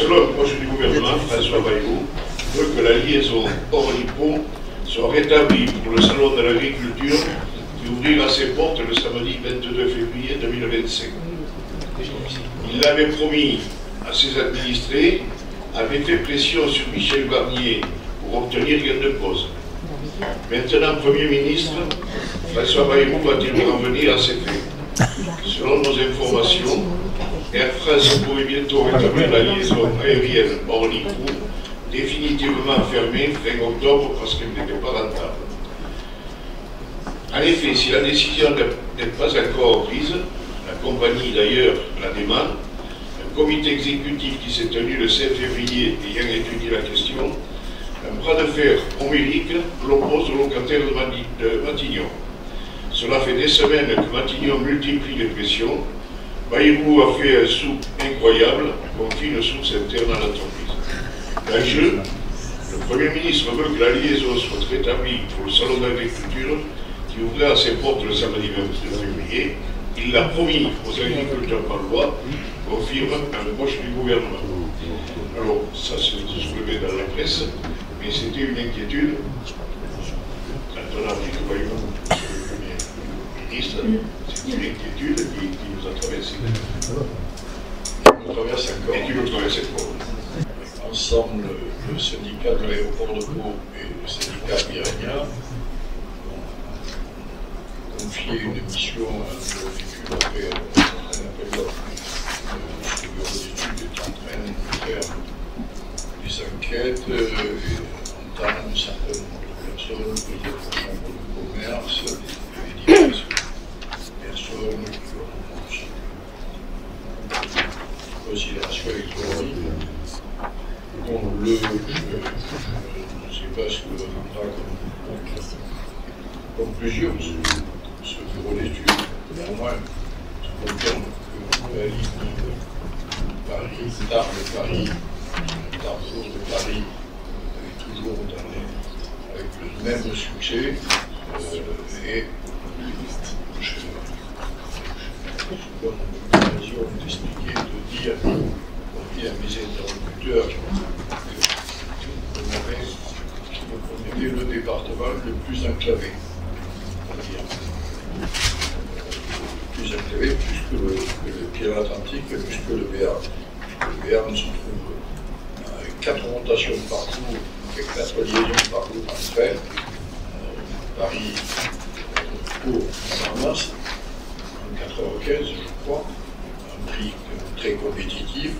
selon le projet du gouvernement, François Bayrou veut que la liaison Orly-Pau soit rétablie pour le salon de l'agriculture qui ouvrira ses portes le samedi 22 février 2025. Il l'avait promis à ses administrés, avait fait pression sur Michel Barnier pour obtenir gain de cause. Maintenant, Premier ministre, François Bayrou va-t-il nous renvenir à ces faits? Selon nos informations, Air France pourrait bientôt rétablir la liaison aérienne Orly-Pau, définitivement fermée fin octobre parce qu'elle n'était pas rentable. En effet, si la décision n'est pas encore prise, la compagnie d'ailleurs la demande, un comité exécutif qui s'est tenu le 7 février ayant étudié la question, un bras de fer homérique l'oppose au locataire de Matignon. Cela fait des semaines que Matignon multiplie les pressions. Bayrou a fait un sou incroyable, confie une source interne à l'entreprise. L'enjeu, le Premier ministre veut que la liaison soit rétablie pour le salon d'agriculture qui ouvrira ses portes le samedi 22 février. Il l'a promis aux agriculteurs par loi, confirme un proche du gouvernement. Alors, ça s'est soulevé dans la presse, mais c'était une inquiétude. Quand on a dit que Bayrou, le Premier ministre, c'était une inquiétude qui nous a traversé. Et qui nous traverse encore. Ensemble, le syndicat de l'aéroport de Pau et le syndicat Pyrénéen ont confié une mission à un véhicule après un appel d'offres. Le bureau d'études est en train de faire des enquêtes et entend un certain nombre de personnes, peut-être la chambre de commerce, et diverses personnes qui ont considération électorale. Bon, je ne sais pas ce que rendra comme conclusion ce bureau d'études. Néanmoins, je confirme que la ligne de Paris, Tarbes-Paris, de Paris est toujours avec le même succès et je donne l'occasion d'expliquer, de dire à mes interlocuteurs qu'on était le département le plus enclavé. Le plus enclavé plus que le Pyrénées-Atlantique et plus que le Béarn. Le Béarn se trouve avec 4 rotations par jour, avec 4 liaisons par jour en train. Paris, Pau, Montparnasse, en 4h15, je crois, un prix très compétitif.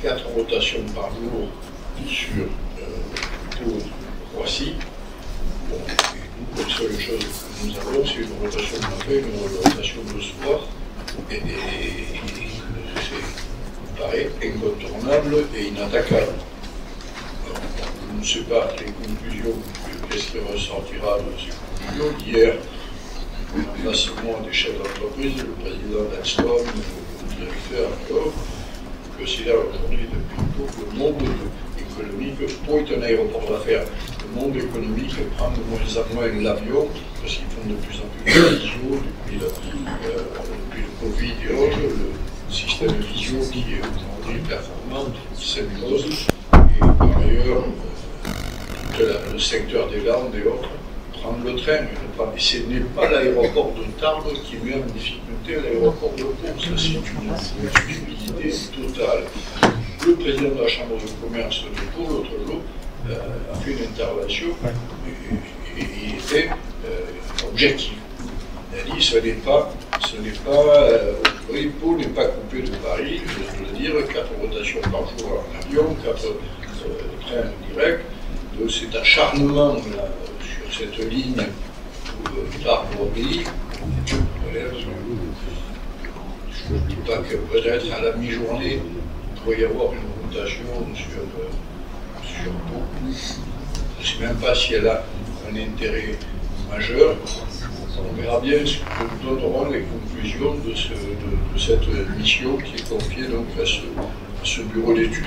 4 rotations par jour sur Pau-Roissy. Bon, la seule chose que nous avons, c'est une rotation de matin, une rotation de soir. Et ça paraît incontournable et inattaquable. Alors, je ne sais pas les conclusions, qu'est-ce qui ressortira de ces conclusions. Hier, en face de moi des chefs d'entreprise, le président d'Alstom, le directeur encore, considère aujourd'hui depuis peu que le monde économique, Pau est un aéroport d'affaires, le monde économique prend de moins en moins l'avion parce qu'ils font de plus en plus de visio depuis le Covid et autres, le système visio qui est aujourd'hui performant s'impose et par ailleurs tout le secteur des Landes et autres prend le train. Et ce n'est pas l'aéroport de Tarbes qui met en difficulté l'aéroport de Pau, ça c'est une stupidité totale. Le président de la Chambre de commerce de Pau, l'autre jour, a fait une intervention et il était objectif. Il a dit ce n'est pas Pau n'est pas coupé de Paris, je veux le dire, 4 rotations par jour en avion, 4 trains directs, de cet acharnement là, sur cette ligne Tarbes-Orly. Je ne dis pas que peut-être à la mi-journée, il pourrait y avoir une rotation sur Pau. Je ne sais même pas si elle a un intérêt majeur. On verra bien ce que nous donneront les conclusions de cette mission qui est confiée donc à ce bureau d'études.